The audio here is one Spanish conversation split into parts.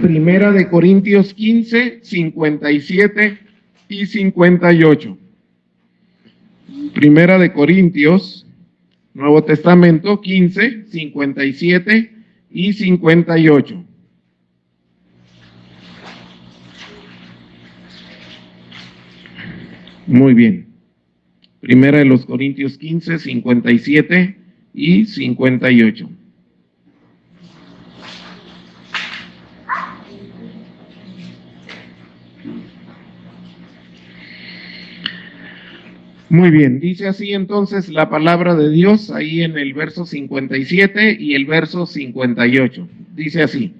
Primera de Corintios 15, 57 y 58. Primera de Corintios, Nuevo Testamento, 15, 57 y 58. Muy bien. Primera de los Corintios 15, 57 y 58. Muy bien, dice así entonces la palabra de Dios ahí en el verso 57 y el verso 58. Dice así: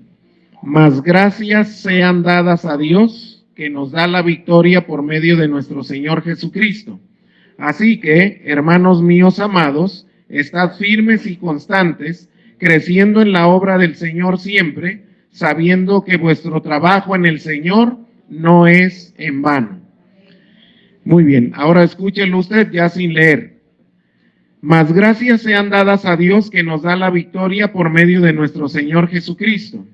mas gracias sean dadas a Dios, que nos da la victoria por medio de nuestro Señor Jesucristo. Así que, hermanos míos amados, estad firmes y constantes, creciendo en la obra del Señor siempre, sabiendo que vuestro trabajo en el Señor no es en vano. Muy bien, ahora escúchelo usted ya sin leer. Mas gracias sean dadas a Dios, que nos da la victoria por medio de nuestro Señor Jesucristo.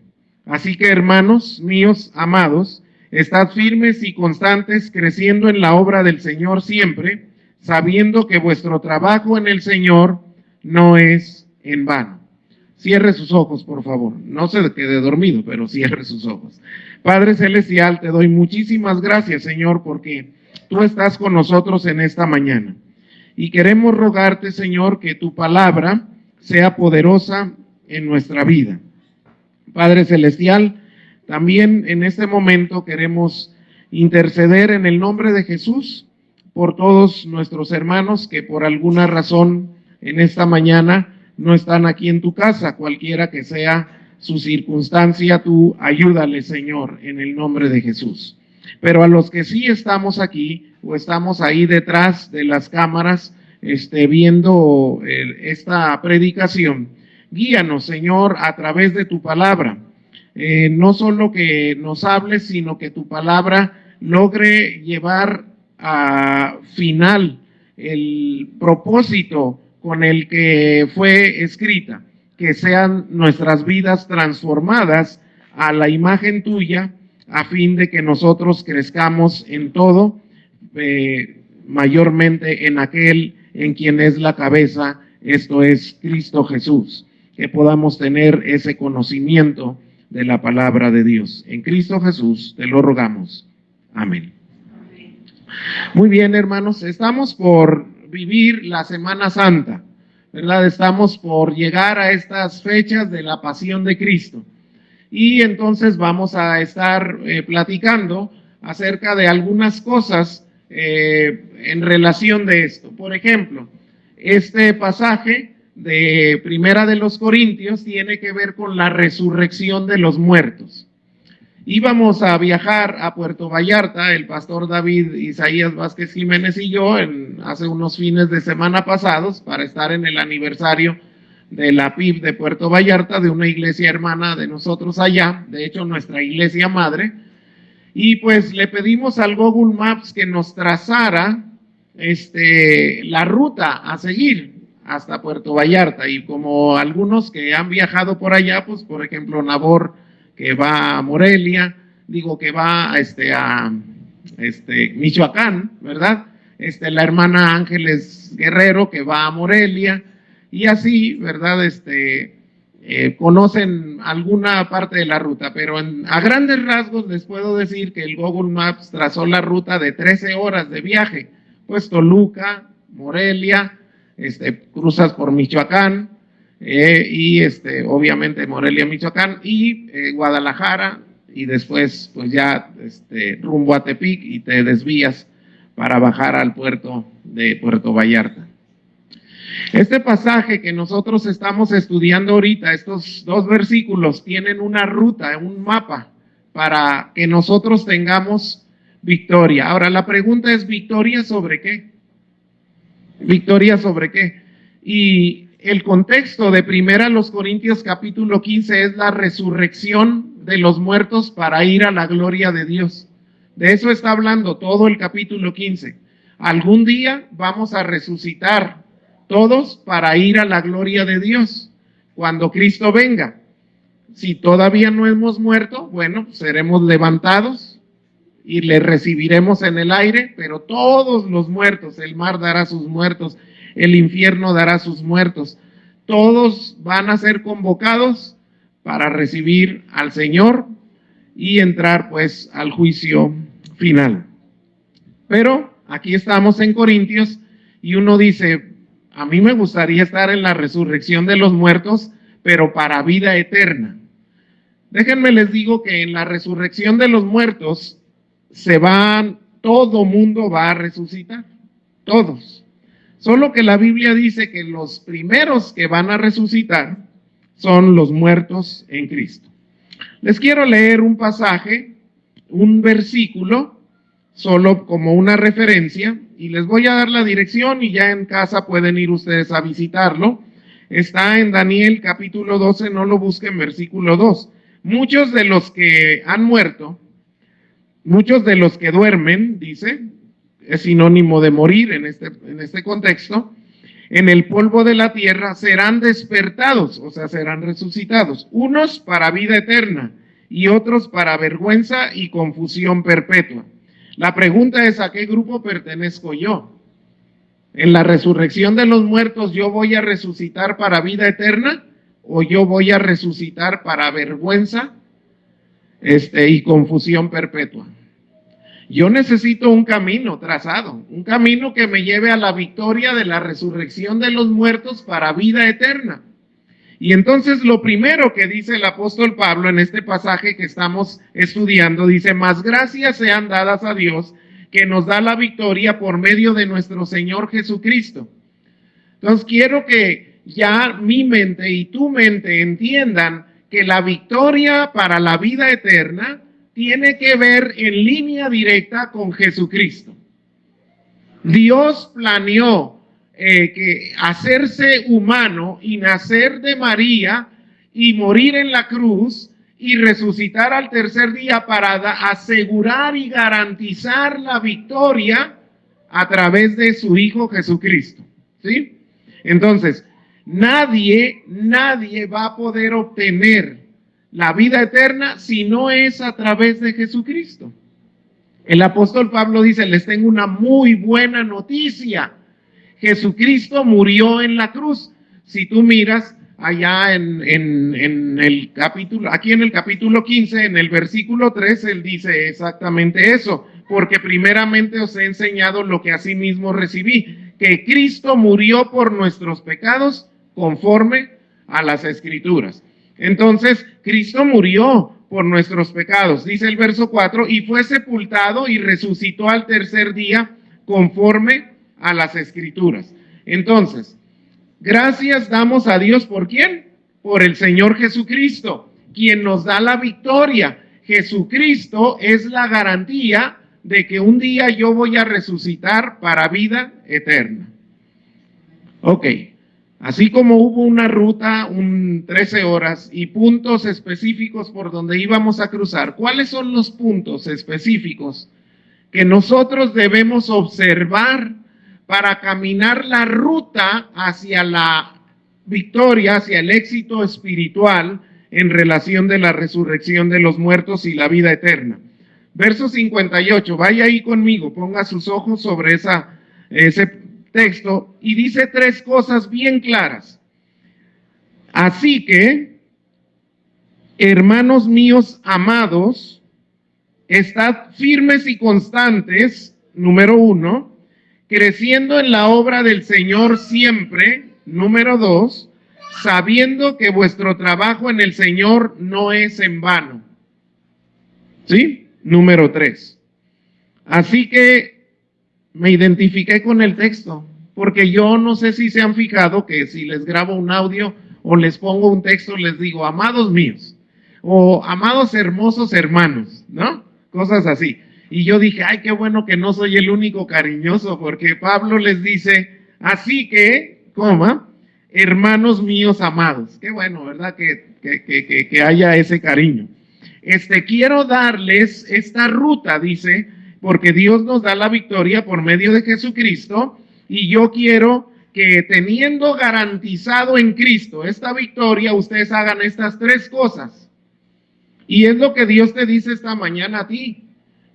Así que, hermanos míos amados, estad firmes y constantes, creciendo en la obra del Señor siempre, sabiendo que vuestro trabajo en el Señor no es en vano. Cierre sus ojos, por favor. No se quede dormido, pero cierre sus ojos. Padre Celestial, te doy muchísimas gracias, Señor, porque tú estás con nosotros en esta mañana. Y queremos rogarte, Señor, que tu palabra sea poderosa en nuestra vida. Padre Celestial, también en este momento queremos interceder en el nombre de Jesús por todos nuestros hermanos que por alguna razón en esta mañana no están aquí en tu casa, cualquiera que sea su circunstancia, tú ayúdale, Señor, en el nombre de Jesús. Pero a los que sí estamos aquí o estamos ahí detrás de las cámaras viendo esta predicación, guíanos, Señor, a través de tu palabra. No solo que nos hables, sino que tu palabra logre llevar a final el propósito con el que fue escrita, que sean nuestras vidas transformadas a la imagen tuya, a fin de que nosotros crezcamos en todo, mayormente en aquel en quien es la cabeza, esto es Cristo Jesús, que podamos tener ese conocimiento de la palabra de Dios. En Cristo Jesús te lo rogamos. Amén. Muy bien, hermanos, estamos por vivir la Semana Santa, ¿verdad? Estamos por llegar a estas fechas de la Pasión de Cristo. Y entonces vamos a estar platicando acerca de algunas cosas en relación de esto. Por ejemplo, este pasaje de Primera de los Corintios tiene que ver con la resurrección de los muertos. Íbamos a viajar a Puerto Vallarta, el pastor David Isaías Vázquez Jiménez y yo, hace unos fines de semana pasados, para estar en el aniversario de la PIB de Puerto Vallarta, de una iglesia hermana de nosotros allá, de hecho nuestra iglesia madre, y pues le pedimos al Google Maps que nos trazara la ruta a seguir hasta Puerto Vallarta, y como algunos que han viajado por allá, pues por ejemplo Nabor, que va a Morelia, que va a Michoacán, ¿verdad? La hermana Ángeles Guerrero, que va a Morelia, y así, ¿verdad? Conocen alguna parte de la ruta, pero a grandes rasgos les puedo decir que el Google Maps trazó la ruta de 13 horas de viaje, pues Toluca, Morelia, cruzas por Michoacán, y obviamente Morelia, Michoacán, y Guadalajara, y después pues ya rumbo a Tepic, y te desvías para bajar al puerto de Puerto Vallarta. Este pasaje que nosotros estamos estudiando ahorita, estos dos versículos, tienen una ruta, un mapa, para que nosotros tengamos victoria. Ahora la pregunta es, ¿victoria sobre qué? ¿Victoria sobre qué? Y el contexto de Primera los Corintios capítulo 15 es la resurrección de los muertos para ir a la gloria de Dios. De eso está hablando todo el capítulo 15. Algún día vamos a resucitar todos para ir a la gloria de Dios cuando Cristo venga. Si todavía no hemos muerto, bueno, seremos levantados y le recibiremos en el aire, pero todos los muertos, el mar dará sus muertos, el infierno dará sus muertos, todos van a ser convocados para recibir al Señor y entrar pues al juicio final. Pero aquí estamos en Corintios y uno dice, a mí me gustaría estar en la resurrección de los muertos, pero para vida eterna. Déjenme les digo que en la resurrección de los muertos todo mundo va a resucitar, todos. Solo que la Biblia dice que los primeros que van a resucitar son los muertos en Cristo. Les quiero leer un pasaje, un versículo, solo como una referencia, y les voy a dar la dirección y ya en casa pueden ir ustedes a visitarlo. Está en Daniel capítulo 12, no lo busquen, versículo 2. Muchos de los que han muerto, muchos de los que duermen, dice, es sinónimo de morir en este contexto, en el polvo de la tierra serán despertados, o sea, serán resucitados, unos para vida eterna y otros para vergüenza y confusión perpetua. La pregunta es, ¿a qué grupo pertenezco yo? ¿En la resurrección de los muertos yo voy a resucitar para vida eterna o yo voy a resucitar para vergüenza y confusión perpetua? Yo necesito un camino trazado, un camino que me lleve a la victoria de la resurrección de los muertos para vida eterna. Y entonces lo primero que dice el apóstol Pablo en este pasaje que estamos estudiando, dice, más gracias sean dadas a Dios que nos da la victoria por medio de nuestro Señor Jesucristo. Entonces quiero que ya mi mente y tu mente entiendan que la victoria para la vida eterna tiene que ver en línea directa con Jesucristo. Dios planeó que hacerse humano y nacer de María y morir en la cruz y resucitar al tercer día para asegurar y garantizar la victoria a través de su Hijo Jesucristo. ¿Sí? Entonces, nadie va a poder obtener la vida eterna si no es a través de Jesucristo. El apóstol Pablo dice, les tengo una muy buena noticia. Jesucristo murió en la cruz. Si tú miras allá en el capítulo, aquí en el capítulo 15, en el versículo 3, él dice exactamente eso, porque primeramente os he enseñado lo que asimismo recibí, que Cristo murió por nuestros pecados conforme a las Escrituras. Entonces, Cristo murió por nuestros pecados, dice el verso 4, y fue sepultado y resucitó al tercer día conforme a las Escrituras. Entonces, gracias damos a Dios, ¿por quién? Por el Señor Jesucristo, quien nos da la victoria. Jesucristo es la garantía de que un día yo voy a resucitar para vida eterna. Ok. Así como hubo una ruta, 13 horas y puntos específicos por donde íbamos a cruzar, ¿cuáles son los puntos específicos que nosotros debemos observar para caminar la ruta hacia la victoria, hacia el éxito espiritual en relación de la resurrección de los muertos y la vida eterna? Verso 58, vaya ahí conmigo, ponga sus ojos sobre ese texto y dice tres cosas bien claras. Así que, hermanos míos amados, estad firmes y constantes, número 1, creciendo en la obra del Señor siempre, número 2, sabiendo que vuestro trabajo en el Señor no es en vano. ¿Sí? Número 3. Así que me identifiqué con el texto, porque yo no sé si se han fijado que si les grabo un audio o les pongo un texto, les digo, amados míos, o amados hermosos hermanos, ¿no? Cosas así. Y yo dije, ay, qué bueno que no soy el único cariñoso, porque Pablo les dice, así que, hermanos míos amados. Qué bueno, ¿verdad? Que haya ese cariño. Quiero darles esta ruta, dice, porque Dios nos da la victoria por medio de Jesucristo, y yo quiero que teniendo garantizado en Cristo esta victoria, ustedes hagan estas tres cosas. Y es lo que Dios te dice esta mañana a ti.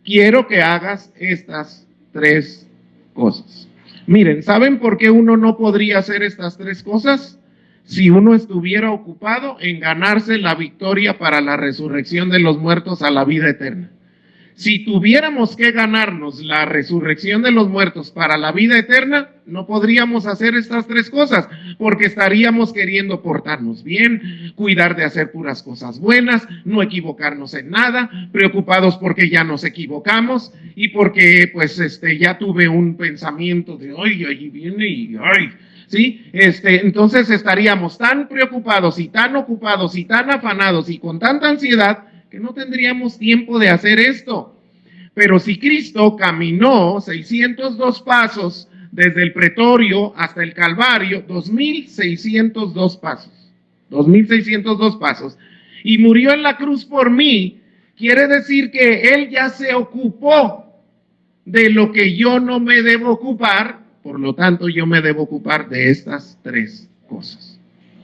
Quiero que hagas estas 3 cosas. Miren, ¿saben por qué uno no podría hacer estas 3 cosas? Si uno estuviera ocupado en ganarse la victoria para la resurrección de los muertos a la vida eterna. Si tuviéramos que ganarnos la resurrección de los muertos para la vida eterna, no podríamos hacer estas 3 cosas, porque estaríamos queriendo portarnos bien, cuidar de hacer puras cosas buenas, no equivocarnos en nada, preocupados porque ya nos equivocamos y porque pues ya tuve un pensamiento de ay, ahí viene y ay, ¿sí? Entonces estaríamos tan preocupados y tan ocupados y tan afanados y con tanta ansiedad que no tendríamos tiempo de hacer esto. Pero si Cristo caminó 602 pasos desde el pretorio hasta el Calvario, 2602 pasos, 2602 pasos, y murió en la cruz por mí, quiere decir que Él ya se ocupó de lo que yo no me debo ocupar, por lo tanto yo me debo ocupar de estas 3 cosas,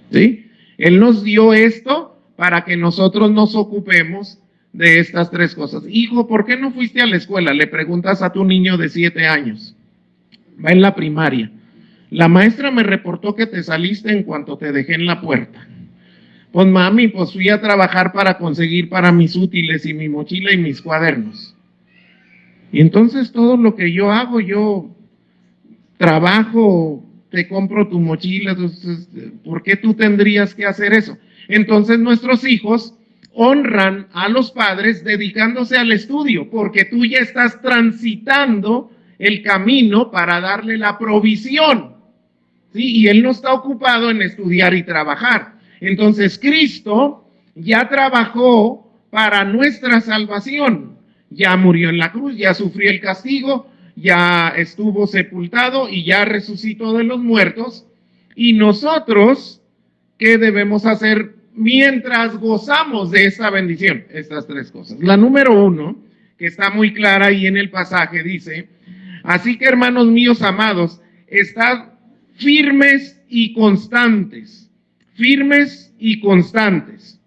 ¿sí? Él nos dio esto para que nosotros nos ocupemos de estas 3 cosas. Hijo, ¿por qué no fuiste a la escuela? Le preguntas a tu niño de 7 años. Va en la primaria. La maestra me reportó que te saliste en cuanto te dejé en la puerta. Pues mami, pues fui a trabajar para conseguir para mis útiles y mi mochila y mis cuadernos. Y entonces todo lo que yo hago, yo trabajo, te compro tu mochila, entonces, ¿por qué tú tendrías que hacer eso? Entonces nuestros hijos honran a los padres dedicándose al estudio, porque tú ya estás transitando el camino para darle la provisión, ¿sí? Y él no está ocupado en estudiar y trabajar. Entonces Cristo ya trabajó para nuestra salvación, ya murió en la cruz, ya sufrió el castigo, ya estuvo sepultado y ya resucitó de los muertos. Y nosotros, ¿qué debemos hacer mientras gozamos de esta bendición? Estas 3 cosas. La número 1, que está muy clara ahí en el pasaje, dice: así que, hermanos míos amados, estad firmes y constantes. Firmes y constantes.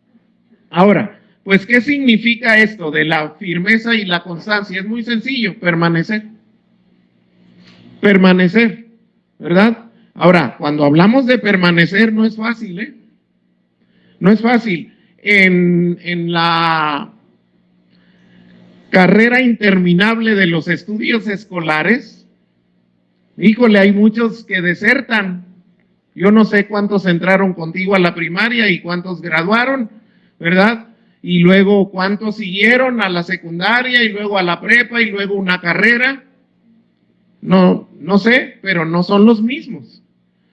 Ahora, pues, ¿qué significa esto de la firmeza y la constancia? Es muy sencillo: permanecer. Permanecer, ¿verdad? Ahora, cuando hablamos de permanecer, no es fácil, ¿eh? No es fácil. En la carrera interminable de los estudios escolares, híjole, hay muchos que desertan. Yo no sé cuántos entraron contigo a la primaria y cuántos graduaron, ¿verdad? Y luego cuántos siguieron a la secundaria y luego a la prepa y luego una carrera. No sé, pero no son los mismos,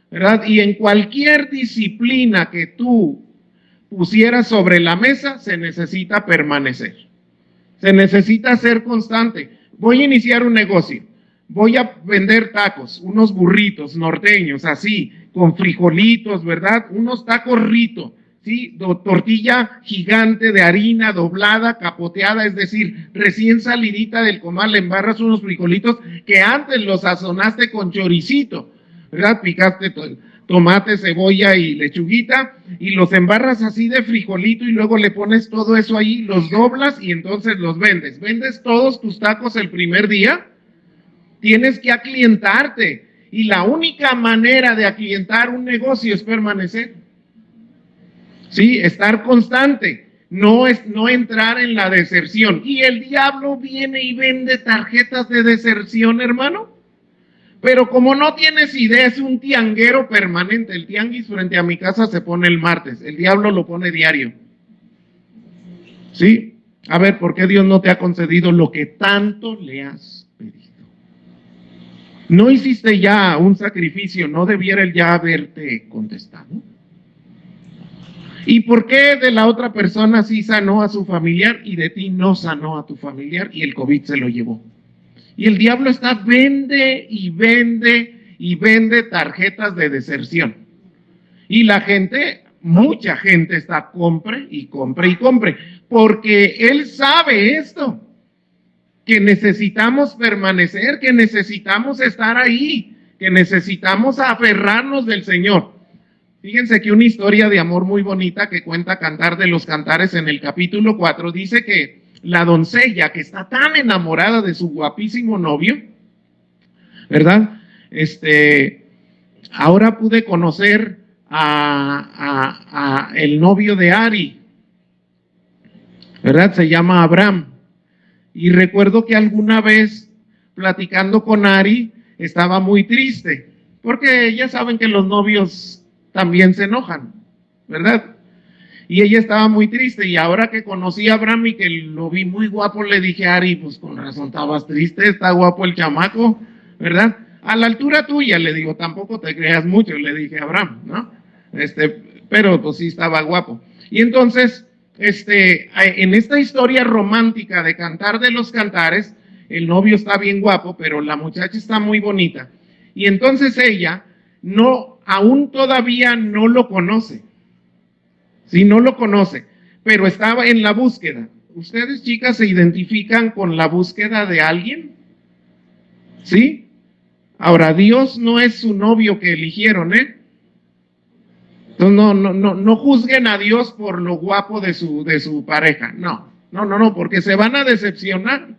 ¿verdad? Y en cualquier disciplina que tú pusieras sobre la mesa, se necesita permanecer. Se necesita ser constante. Voy a iniciar un negocio. Voy a vender tacos, unos burritos norteños, así, con frijolitos, ¿verdad? Unos tacos Rito, ¿sí? Tortilla gigante de harina doblada, capoteada, es decir, recién salidita del comal, le embarras unos frijolitos que antes los sazonaste con choricito, ¿verdad? Picaste tomate, cebolla y lechuguita y los embarras así de frijolito y luego le pones todo eso ahí, los doblas y entonces los vendes. ¿Vendes todos tus tacos el primer día? Tienes que aclientarte y la única manera de aclientar un negocio es permanecer. Sí, estar constante, no entrar en la deserción. Y el diablo viene y vende tarjetas de deserción, hermano. Pero como no tienes idea, es un tianguero permanente. El tianguis frente a mi casa se pone el martes, el diablo lo pone diario. ¿Sí? A ver, ¿por qué Dios no te ha concedido lo que tanto le has pedido? ¿No hiciste ya un sacrificio? ¿No debiera él ya haberte contestado? ¿Y por qué de la otra persona sí sanó a su familiar y de ti no sanó a tu familiar y el COVID se lo llevó? Y el diablo está vende y vende y vende tarjetas de deserción. Y la gente, mucha gente está compre y compre y compre, porque él sabe esto, que necesitamos permanecer, que necesitamos estar ahí, que necesitamos aferrarnos del Señor. Fíjense que una historia de amor muy bonita que cuenta Cantar de los Cantares en el capítulo 4 dice que la doncella que está tan enamorada de su guapísimo novio, ¿verdad? Ahora pude conocer a el novio de Ari, ¿verdad? Se llama Abraham. Y recuerdo que alguna vez, platicando con Ari, estaba muy triste, porque ya saben que los novios también se enojan, ¿verdad? Y ella estaba muy triste, y ahora que conocí a Abraham y que lo vi muy guapo, le dije a Ari, pues con razón estabas triste, está guapo el chamaco, ¿verdad? A la altura tuya, le digo, tampoco te creas mucho, le dije a Abraham, ¿no? Pero pues sí estaba guapo. Y entonces, en esta historia romántica de Cantar de los Cantares, el novio está bien guapo, pero la muchacha está muy bonita. Y entonces ella aún todavía no lo conoce. Sí, no lo conoce, pero estaba en la búsqueda. ¿Ustedes, chicas, se identifican con la búsqueda de alguien? ¿Sí? Ahora, Dios no es su novio que eligieron, ¿eh? Entonces, no juzguen a Dios por lo guapo de su pareja. No, porque se van a decepcionar.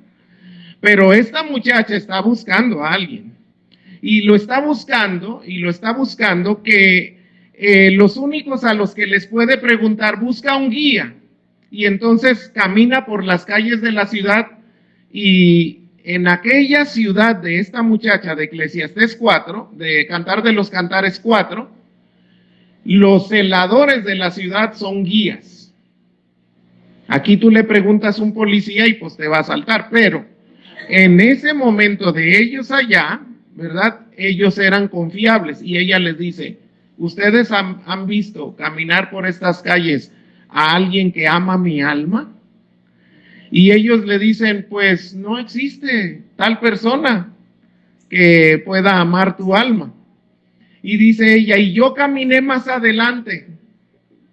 Pero esta muchacha está buscando a alguien. Y lo está buscando que los únicos a los que les puede preguntar, busca un guía. Y entonces camina por las calles de la ciudad, y en aquella ciudad de esta muchacha de Eclesiastés 4, de Cantar de los Cantares 4, los celadores de la ciudad son guías. Aquí tú le preguntas a un policía y pues te va a saltar, pero en ese momento de ellos allá, ¿verdad? Ellos eran confiables, y ella les dice, ¿ustedes han visto caminar por estas calles a alguien que ama mi alma? Y ellos le dicen, pues no existe tal persona que pueda amar tu alma. Y dice ella, y yo caminé más adelante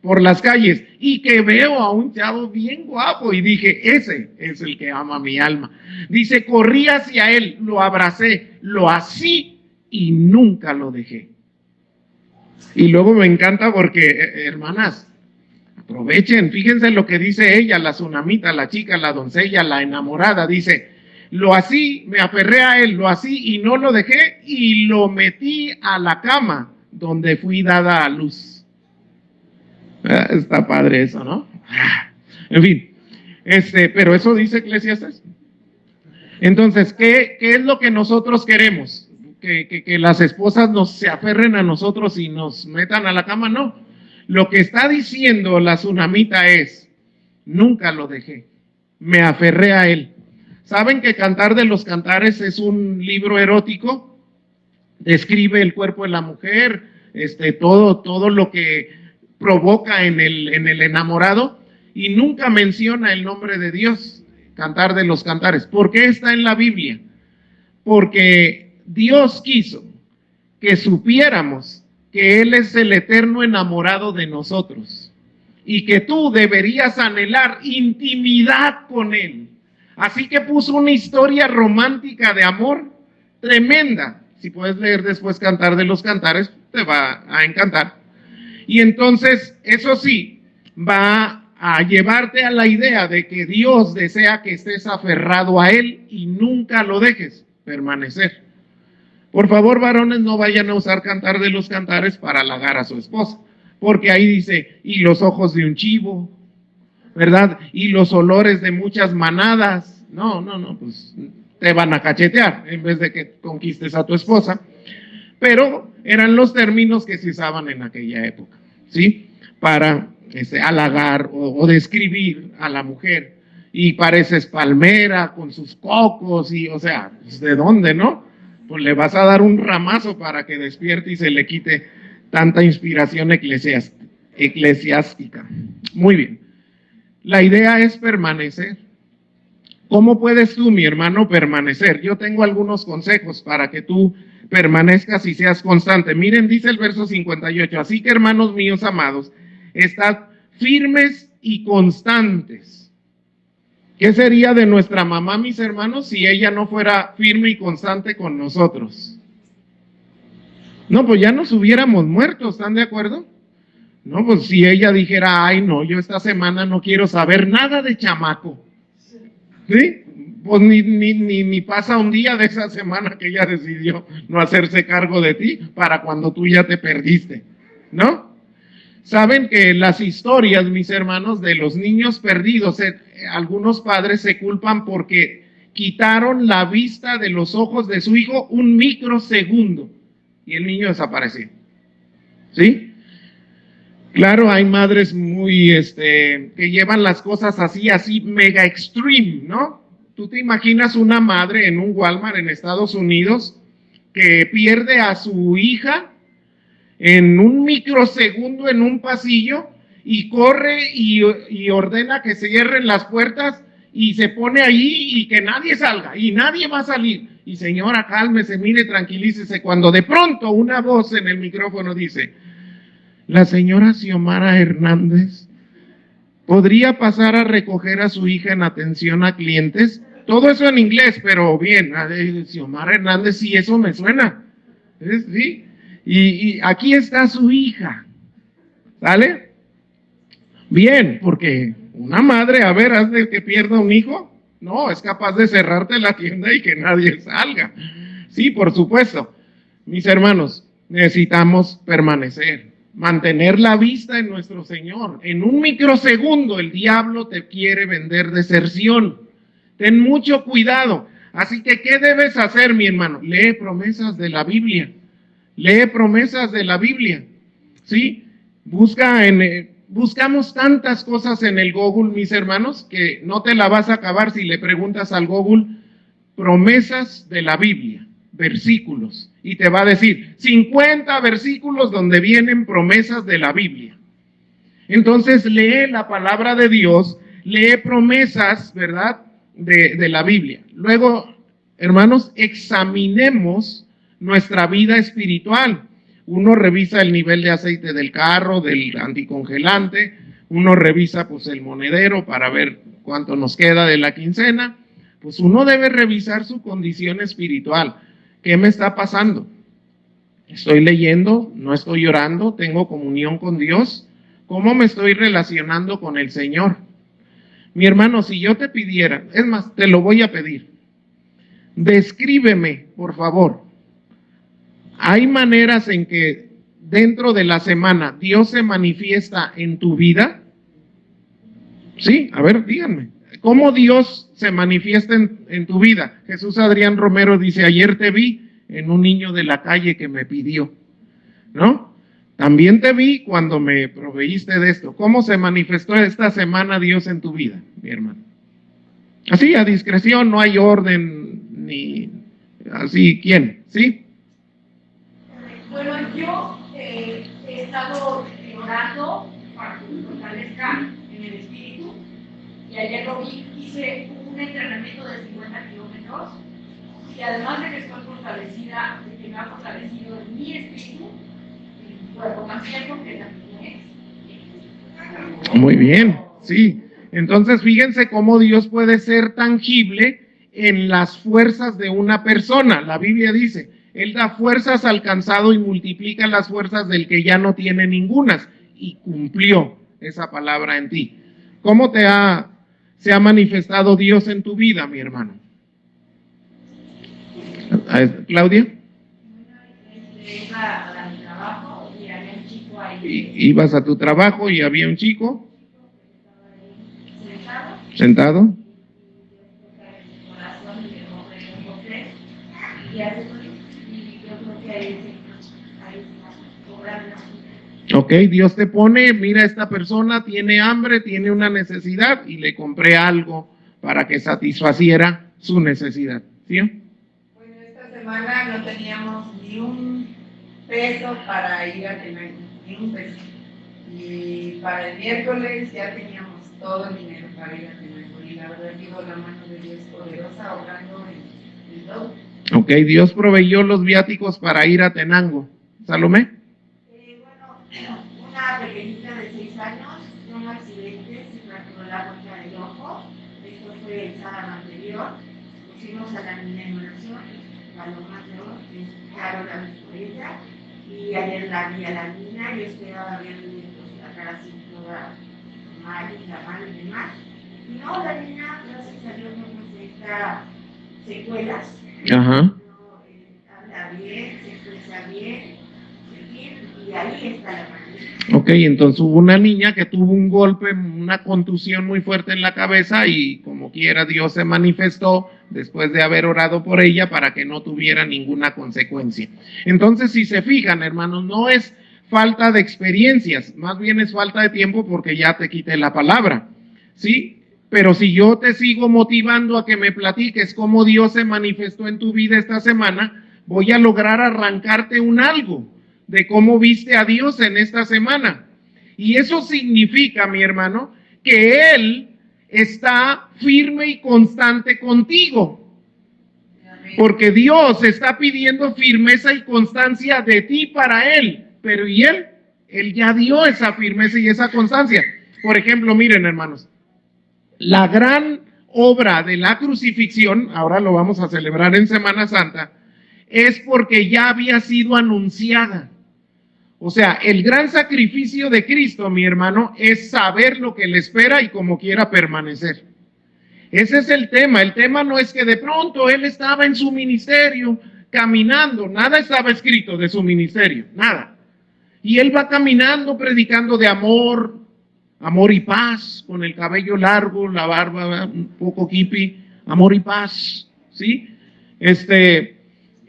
por las calles y que veo a un chavo bien guapo y dije, ese es el que ama mi alma. Dice, corrí hacia él, lo abracé, lo así y nunca lo dejé. Y luego me encanta porque, hermanas, aprovechen, fíjense lo que dice ella, la tsunamita, la chica, la doncella, la enamorada, dice, lo así, me aferré a él, lo así y no lo dejé y lo metí a la cama donde fui dada a luz. Está padre eso, ¿no? En fin, pero eso dice Eclesiastés. Entonces, ¿qué es lo que nosotros queremos? Que las esposas se aferren a nosotros y nos metan a la cama, no. Lo que está diciendo la tsunamita es, nunca lo dejé, me aferré a él. ¿Saben que Cantar de los Cantares es un libro erótico? Describe el cuerpo de la mujer, todo lo que provoca en el enamorado, y nunca menciona el nombre de Dios, Cantar de los Cantares. ¿Por qué está en la Biblia? Porque Dios quiso que supiéramos que Él es el eterno enamorado de nosotros y que tú deberías anhelar intimidad con Él. Así que puso una historia romántica de amor tremenda. Si puedes leer después Cantar de los Cantares, te va a encantar. Y entonces, eso sí, va a llevarte a la idea de que Dios desea que estés aferrado a Él y nunca lo dejes permanecer. Por favor, varones, no vayan a usar Cantar de los Cantares para halagar a su esposa, porque ahí dice, y los ojos de un chivo, ¿verdad? Y los olores de muchas manadas. No, pues te van a cachetear en vez de que conquistes a tu esposa. Pero eran los términos que se usaban en aquella época, ¿sí? Para halagar o describir a la mujer. Y pareces palmera con sus cocos y, o sea, pues, ¿de dónde, no? Pues le vas a dar un ramazo para que despierte y se le quite tanta inspiración eclesiástica. Muy bien. La idea es permanecer. ¿Cómo puedes tú, mi hermano, permanecer? Yo tengo algunos consejos para que tú permanezcas y seas constante. Miren, dice el verso 58, así que, hermanos míos amados, estad firmes y constantes. ¿Qué sería de nuestra mamá, mis hermanos, si ella no fuera firme y constante con nosotros? No, pues ya nos hubiéramos muerto, ¿están de acuerdo? No, pues si ella dijera, ay no, yo esta semana no quiero saber nada de chamaco, ¿sí? Pues ni pasa un día de esa semana que ella decidió no hacerse cargo de ti para cuando tú ya te perdiste, ¿no? Saben que las historias, mis hermanos, de los niños perdidos, algunos padres se culpan porque quitaron la vista de los ojos de su hijo un microsegundo y el niño desapareció, ¿sí? Claro, hay madres muy, que llevan las cosas así, mega extreme, ¿no? Tú te imaginas una madre en un Walmart en Estados Unidos que pierde a su hija en un microsegundo en un pasillo y corre y ordena que se cierren las puertas y se pone ahí y que nadie salga y nadie va a salir. Y señora, cálmese, mire, tranquilícese, cuando de pronto una voz en el micrófono dice, la señora Xiomara Hernández podría pasar a recoger a su hija en atención a clientes. Todo eso en inglés, pero bien, Xiomara Hernández, sí, eso me suena. ¿Sí? Y aquí está su hija, ¿sale? Bien, porque una madre, a ver, haz de que pierda un hijo, no, es capaz de cerrarte la tienda y que nadie salga. Sí, por supuesto. Mis hermanos, necesitamos permanecer, mantener la vista en nuestro Señor. En un microsegundo el diablo te quiere vender deserción. Ten mucho cuidado. Así que, ¿qué debes hacer, mi hermano? Lee promesas de la Biblia. Lee promesas de la Biblia, ¿sí? Buscamos tantas cosas en el Google, mis hermanos, que no te la vas a acabar si le preguntas al Google promesas de la Biblia, versículos, y te va a decir 50 versículos donde vienen promesas de la Biblia. Entonces lee la palabra de Dios, lee promesas, ¿verdad?, de la Biblia. Luego, hermanos, examinemos nuestra vida espiritual. Uno revisa el nivel de aceite del carro, del anticongelante, uno revisa pues el monedero para ver cuánto nos queda de la quincena. Pues uno debe revisar su condición espiritual. ¿Qué me está pasando? ¿Estoy leyendo? ¿No estoy orando? ¿Tengo comunión con Dios? ¿Cómo me estoy relacionando con el Señor? Mi hermano, si yo te pidiera, es más, te lo voy a pedir, descríbeme, por favor. ¿Hay maneras en que dentro de la semana Dios se manifiesta en tu vida? Sí, a ver, díganme. ¿Cómo Dios se manifiesta en tu vida? Jesús Adrián Romero dice, ayer te vi en un niño de la calle que me pidió, ¿no? También te vi cuando me proveíste de esto. ¿Cómo se manifestó esta semana Dios en tu vida, mi hermano? Así, a discreción, no hay orden, ni así, ¿quién? ¿Sí? Bueno, yo he estado orando para que me fortalezca en el espíritu y ayer lo vi, hice un entrenamiento de 50 kilómetros y además de que estoy fortalecida, de que me ha fortalecido en mi espíritu, mi cuerpo más cierto que también es. Muy bien, sí. Entonces, fíjense cómo Dios puede ser tangible en las fuerzas de una persona. La Biblia dice, Él da fuerzas al cansado y multiplica las fuerzas del que ya no tiene ningunas. Y cumplió esa palabra en ti. ¿Cómo se ha manifestado Dios en tu vida, mi hermano? ¿Claudia? Iba a mi trabajo y había un chico ahí. Ibas a tu trabajo y había un chico Sentado. sentado. Ok, Dios te pone, mira, esta persona tiene hambre, tiene una necesidad y le compré algo para que satisfaciera su necesidad. ¿Sí? Bueno, esta semana no teníamos ni un peso para ir a Tenango, ni un peso. Y para el miércoles ya teníamos todo el dinero para ir a Tenango. Y la verdad, digo, la mano de Dios poderosa obrando en todo. Ok, Dios proveyó los viáticos para ir a Tenango. ¿Salomé? Bueno, una pequeñita de 6 años, un accidente, se fracturó la concha del ojo. Esto fue el sábado anterior. Pusimos a la niña en oración, Paloma de Oro, que es Carol la ella. Y ayer la vi a la niña y esperaba verle cara así toda mal, inflamada y demás. No, la niña, gracias a Dios, no presenta secuelas. Ajá. No, habla bien, se expresa bien, y ahí está la maravilla. Ok, entonces hubo una niña que tuvo un golpe, una contusión muy fuerte en la cabeza y como quiera Dios se manifestó después de haber orado por ella para que no tuviera ninguna consecuencia. Entonces, si se fijan, hermanos, no es falta de experiencias, más bien es falta de tiempo porque ya te quité la palabra, ¿sí? Pero si yo te sigo motivando a que me platiques cómo Dios se manifestó en tu vida esta semana, voy a lograr arrancarte un algo de cómo viste a Dios en esta semana. Y eso significa, mi hermano, que Él está firme y constante contigo. Porque Dios está pidiendo firmeza y constancia de ti para Él. Pero ¿y Él? Él ya dio esa firmeza y esa constancia. Por ejemplo, miren, hermanos, la gran obra de la crucifixión, ahora lo vamos a celebrar en Semana Santa, es porque ya había sido anunciada. O sea, el gran sacrificio de Cristo, mi hermano, es saber lo que le espera y cómo quiera permanecer. Ese es el tema. El tema no es que de pronto él estaba en su ministerio caminando. Nada estaba escrito de su ministerio, nada. Y él va caminando predicando de amor, amor y paz, con el cabello largo, la barba un poco hippie, amor y paz, ¿sí?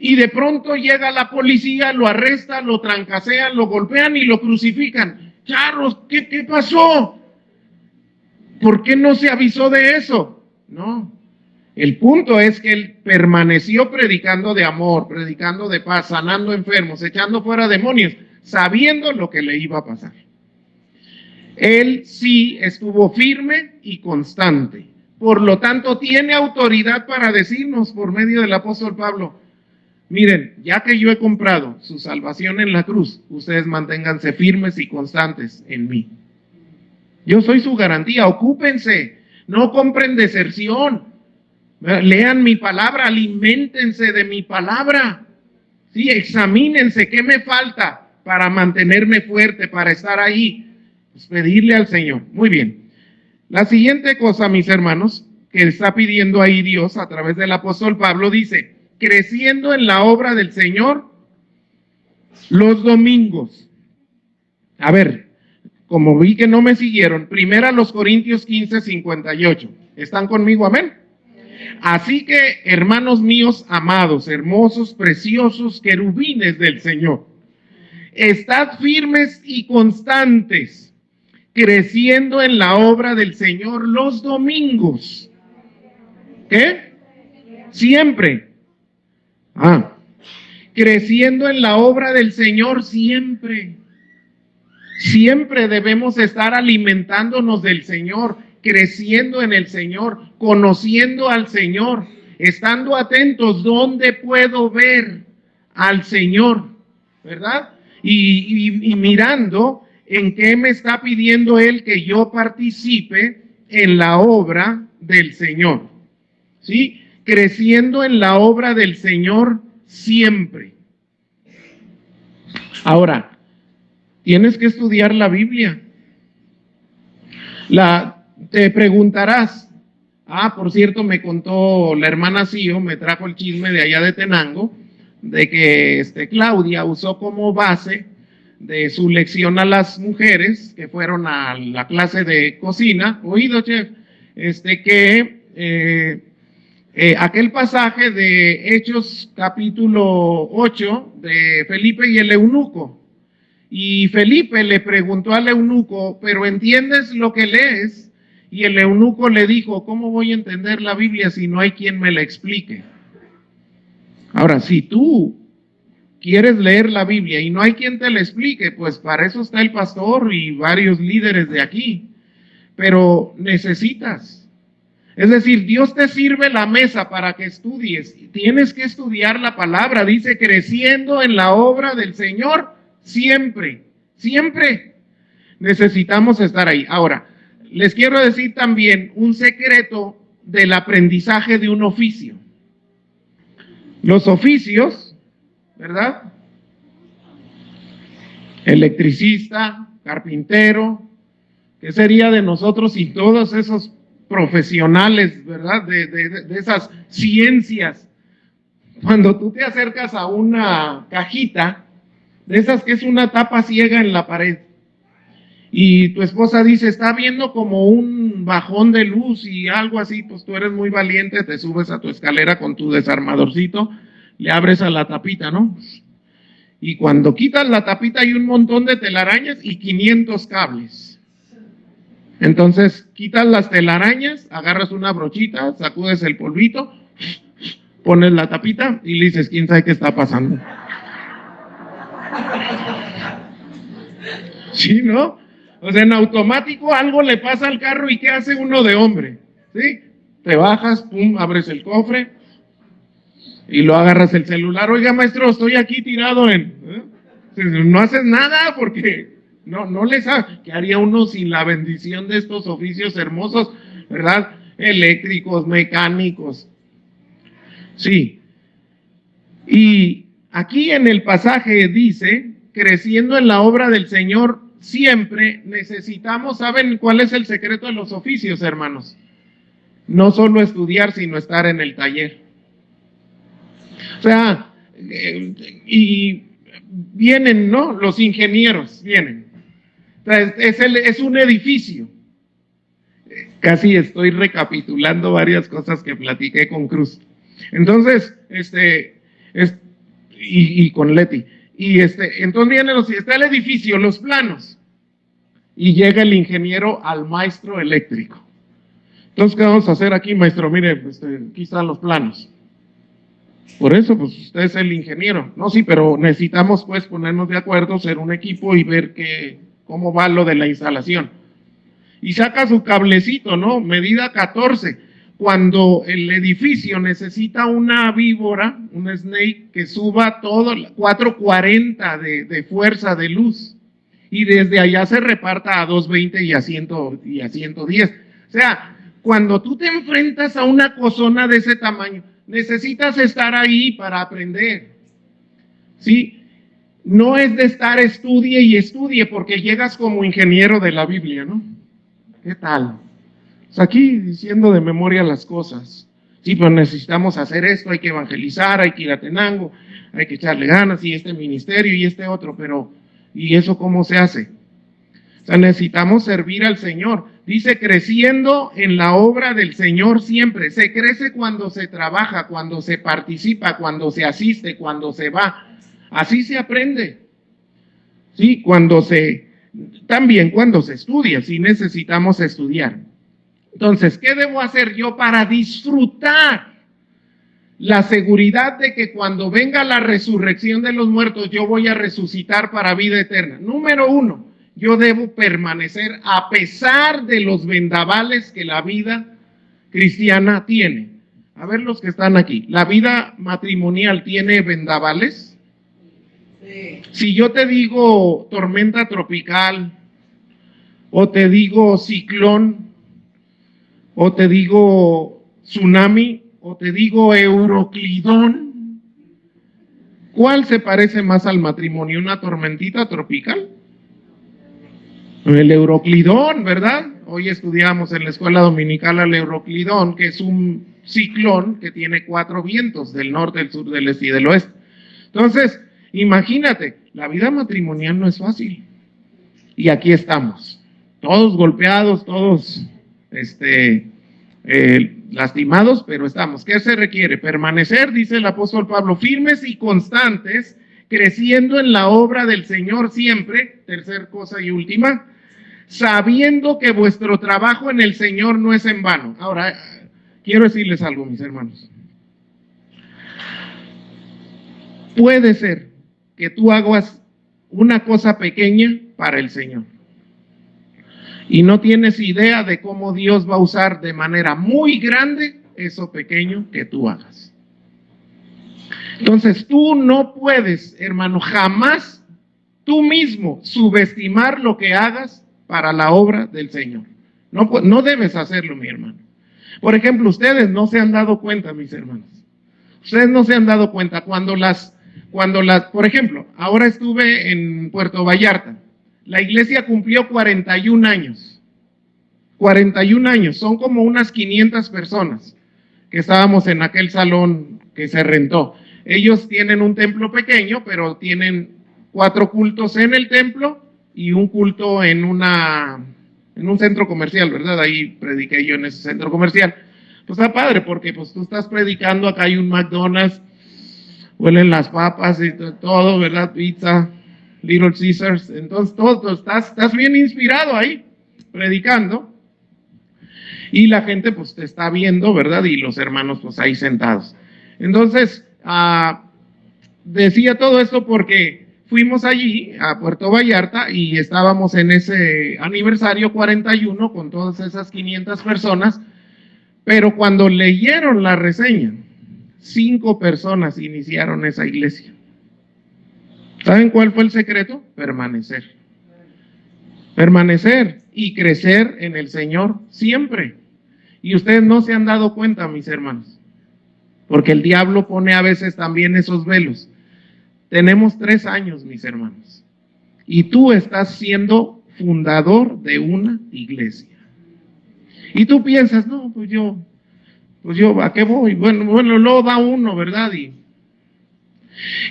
Y de pronto llega la policía, lo arrestan, lo trancasean, lo golpean y lo crucifican. Charros, ¿qué pasó? ¿Por qué no se avisó de eso? No. El punto es que él permaneció predicando de amor, predicando de paz, sanando enfermos, echando fuera demonios, sabiendo lo que le iba a pasar. Él sí estuvo firme y constante. Por lo tanto, tiene autoridad para decirnos por medio del apóstol Pablo: miren, ya que yo he comprado su salvación en la cruz, ustedes manténganse firmes y constantes en mí. Yo soy su garantía, ocúpense, no compren deserción, lean mi palabra, aliméntense de mi palabra, sí, examínense qué me falta para mantenerme fuerte, para estar ahí, pues pedirle al Señor. Muy bien, la siguiente cosa, mis hermanos, que está pidiendo ahí Dios a través del apóstol Pablo, dice: creciendo en la obra del Señor los domingos. A ver, como vi que no me siguieron, primera los Corintios 15:58. ¿Están conmigo? Amén. Así que, hermanos míos amados, hermosos, preciosos querubines del Señor, estad firmes y constantes, creciendo en la obra del Señor los domingos. ¿Qué? Siempre. Creciendo en la obra del Señor siempre. Siempre debemos estar alimentándonos del Señor, creciendo en el Señor, conociendo al Señor, estando atentos dónde puedo ver al Señor, ¿verdad? Y mirando en qué me está pidiendo Él que yo participe en la obra del Señor, ¿sí? Creciendo en la obra del Señor siempre. Ahora, tienes que estudiar la Biblia. Te preguntarás, por cierto, me contó la hermana Cío, me trajo el chisme de allá de Tenango, de que Claudia usó como base de su lección a las mujeres que fueron a la clase de cocina, oído, chef, aquel pasaje de Hechos capítulo 8 de Felipe y el eunuco. Y Felipe le preguntó al eunuco: ¿pero entiendes lo que lees? Y el eunuco le dijo: ¿cómo voy a entender la Biblia si no hay quien me la explique? Ahora, si tú quieres leer la Biblia y no hay quien te la explique, pues para eso está el pastor y varios líderes de aquí. Pero necesitas. Es decir, Dios te sirve la mesa para que estudies. Tienes que estudiar la palabra. Dice: creciendo en la obra del Señor siempre, siempre necesitamos estar ahí. Ahora, les quiero decir también un secreto del aprendizaje de un oficio. Los oficios, ¿verdad? Electricista, carpintero. ¿Qué sería de nosotros sin todos esos profesionales, verdad? De esas ciencias. Cuando tú te acercas a una cajita, de esas que es una tapa ciega en la pared, y tu esposa dice, está viendo como un bajón de luz y algo así, pues tú eres muy valiente, te subes a tu escalera con tu desarmadorcito, le abres a la tapita, ¿no? Y cuando quitas la tapita hay un montón de telarañas y 500 cables. Entonces quitas las telarañas, agarras una brochita, sacudes el polvito, pones la tapita y le dices, ¿quién sabe qué está pasando? ¿Sí, no? O sea, en automático algo le pasa al carro y ¿qué hace uno de hombre? ¿Sí? Te bajas, pum, abres el cofre y lo agarras el celular. Oiga, maestro, estoy aquí tirado No haces nada porque no le sabes. ¿Qué haría uno sin la bendición de estos oficios hermosos, verdad? Eléctricos, mecánicos. Sí. Y aquí en el pasaje dice, creciendo en la obra del Señor, siempre necesitamos, ¿saben cuál es el secreto de los oficios, hermanos? No solo estudiar, sino estar en el taller. O sea, y vienen, ¿no? Los ingenieros vienen. O sea, es un edificio. Casi estoy recapitulando varias cosas que platiqué con Cruz. Entonces, y con Leti. Entonces vienen está el edificio, los planos, y llega el ingeniero al maestro eléctrico. Entonces, ¿qué vamos a hacer aquí, maestro? Mire, aquí están los planos. Por eso, pues, usted es el ingeniero. No, sí, pero necesitamos, pues, ponernos de acuerdo, ser un equipo y ver cómo va lo de la instalación. Y saca su cablecito, ¿no? Medida 14. Cuando el edificio necesita una víbora, un snake, que suba todo 440 de fuerza de luz, y desde allá se reparta a 220 y a 110. O sea, cuando tú te enfrentas a una cosona de ese tamaño, necesitas estar ahí para aprender. ¿Sí? No es de estar estudie y estudie, porque llegas como ingeniero de la Biblia, ¿no? ¿Qué tal? Pues aquí diciendo de memoria las cosas. Sí, pero necesitamos hacer esto, hay que evangelizar, hay que ir a Tenango, hay que echarle ganas, y este ministerio y este otro, pero ¿y eso cómo se hace? O sea, necesitamos servir al Señor. Dice, creciendo en la obra del Señor siempre. Se crece cuando se trabaja, cuando se participa, cuando se asiste, cuando se va. Así se aprende. Sí, también cuando se estudia, sí necesitamos estudiar. Entonces, ¿qué debo hacer yo para disfrutar la seguridad de que cuando venga la resurrección de los muertos, yo voy a resucitar para vida eterna? Número 1, yo debo permanecer a pesar de los vendavales que la vida cristiana tiene. A ver los que están aquí, ¿la vida matrimonial tiene vendavales? Sí. Si yo te digo tormenta tropical, o te digo ciclón, o te digo tsunami, o te digo Euroclidón, ¿cuál se parece más al matrimonio? ¿Una tormentita tropical? El Euroclidón, ¿verdad? Hoy estudiamos en la escuela dominical al Euroclidón, que es un ciclón que tiene 4 vientos, del norte, del sur, del este y del oeste. Entonces, imagínate, la vida matrimonial no es fácil. Y aquí estamos, todos golpeados, todos lastimados, pero estamos. ¿Qué se requiere? Permanecer, dice el apóstol Pablo, firmes y constantes, creciendo en la obra del Señor siempre. Tercer cosa y última, sabiendo que vuestro trabajo en el Señor no es en vano. Ahora, quiero decirles algo, mis hermanos. Puede ser que tú hagas una cosa pequeña para el Señor y no tienes idea de cómo Dios va a usar de manera muy grande eso pequeño que tú hagas. Entonces tú no puedes, hermano, jamás tú mismo subestimar lo que hagas para la obra del Señor. No debes hacerlo, mi hermano. Por ejemplo, ustedes no se han dado cuenta, mis hermanos. Ustedes no se han dado cuenta por ejemplo, ahora estuve en Puerto Vallarta. la iglesia cumplió 41 años. 41 años, son como unas 500 personas que estábamos en aquel salón que se rentó. Ellos tienen un templo pequeño, pero tienen 4 cultos en el templo y un culto en un centro comercial, ¿verdad? Ahí prediqué yo en ese centro comercial. Pues está padre, porque pues tú estás predicando, acá hay un McDonald's, huelen las papas y todo, ¿verdad? Pizza, Little Caesars, entonces todo estás bien inspirado ahí, predicando. Y la gente pues te está viendo, ¿verdad? Y los hermanos pues ahí sentados. Entonces, decía todo esto porque fuimos allí a Puerto Vallarta y estábamos en ese aniversario 41 con todas esas 500 personas, pero cuando leyeron la reseña, 5 personas iniciaron esa iglesia. ¿Saben cuál fue el secreto? Permanecer. Permanecer y crecer en el Señor siempre. Y ustedes no se han dado cuenta, mis hermanos, porque el diablo pone a veces también esos velos. Tenemos 3 años, mis hermanos, y tú estás siendo fundador de una iglesia. Y tú piensas, no, pues yo, ¿a qué voy? Bueno, luego va uno, ¿verdad?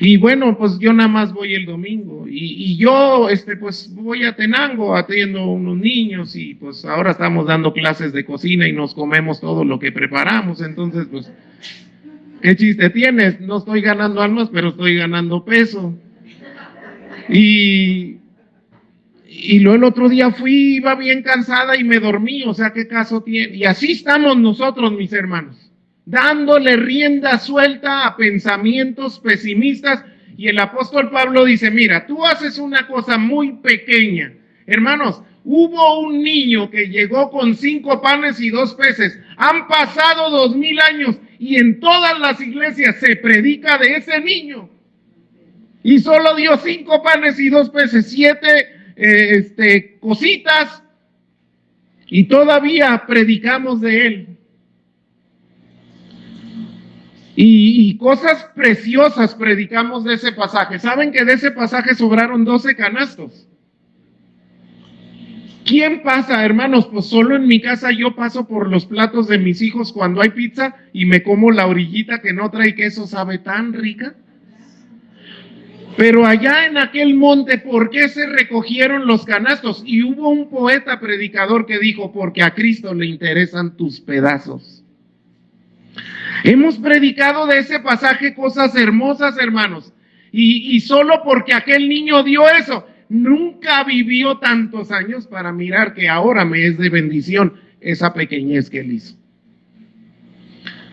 Y bueno, pues yo nada más voy el domingo. Y yo, pues voy a Tenango, atiendo unos niños y pues ahora estamos dando clases de cocina y nos comemos todo lo que preparamos. Entonces, pues, ¿qué chiste tienes? No estoy ganando almas, pero estoy ganando peso. Y luego el otro día iba bien cansada y me dormí, o sea, ¿qué caso tiene? Y así estamos nosotros, mis hermanos, dándole rienda suelta a pensamientos pesimistas. Y el apóstol Pablo dice, mira, tú haces una cosa muy pequeña. Hermanos, hubo un niño que llegó con 5 panes y 2 peces. Han pasado 2000 años y en todas las iglesias se predica de ese niño. Y solo dio 5 panes y 2 peces, 7 cositas, y todavía predicamos de él. Y cosas preciosas predicamos de ese pasaje. ¿Saben que de ese pasaje sobraron 12 canastos? ¿Quién pasa, hermanos? Pues solo en mi casa yo paso por los platos de mis hijos cuando hay pizza y me como la orillita que no trae queso, sabe tan rica. Pero allá en aquel monte, ¿por qué se recogieron los canastos? Y hubo un poeta predicador que dijo, porque a Cristo le interesan tus pedazos. Hemos predicado de ese pasaje cosas hermosas, hermanos, y solo porque aquel niño dio eso, nunca vivió tantos años para mirar que ahora me es de bendición esa pequeñez que él hizo.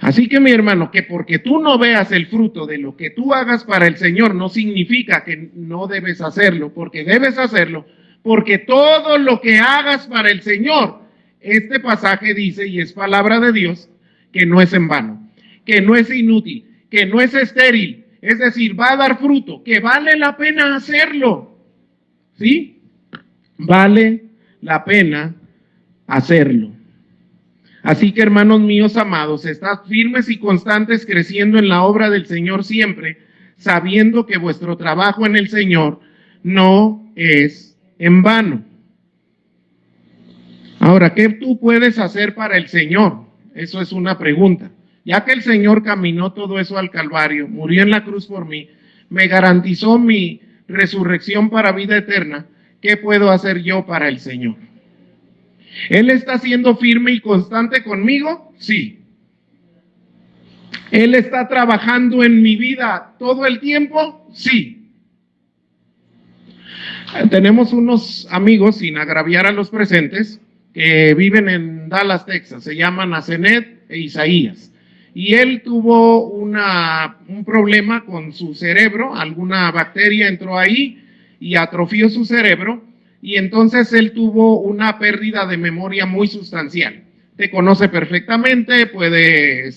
Así que, mi hermano, que porque tú no veas el fruto de lo que tú hagas para el Señor, no significa que no debes hacerlo, porque debes hacerlo, porque todo lo que hagas para el Señor, este pasaje dice, y es palabra de Dios, que no es en vano, que no es inútil, que no es estéril, es decir, va a dar fruto, que vale la pena hacerlo, ¿sí? Vale la pena hacerlo. Así que, hermanos míos amados, estad firmes y constantes creciendo en la obra del Señor siempre, sabiendo que vuestro trabajo en el Señor no es en vano. Ahora, ¿qué tú puedes hacer para el Señor? Eso es una pregunta. Ya que el Señor caminó todo eso al Calvario, murió en la cruz por mí, me garantizó mi resurrección para vida eterna, ¿qué puedo hacer yo para el Señor? ¿Él está siendo firme y constante conmigo? Sí. ¿Él está trabajando en mi vida todo el tiempo? Sí. Tenemos unos amigos, sin agraviar a los presentes, que viven en Dallas, Texas. Se llaman Asenet e Isaías. Y él tuvo un problema con su cerebro, alguna bacteria entró ahí y atrofió su cerebro. Y entonces él tuvo una pérdida de memoria muy sustancial. Te conoce perfectamente, puede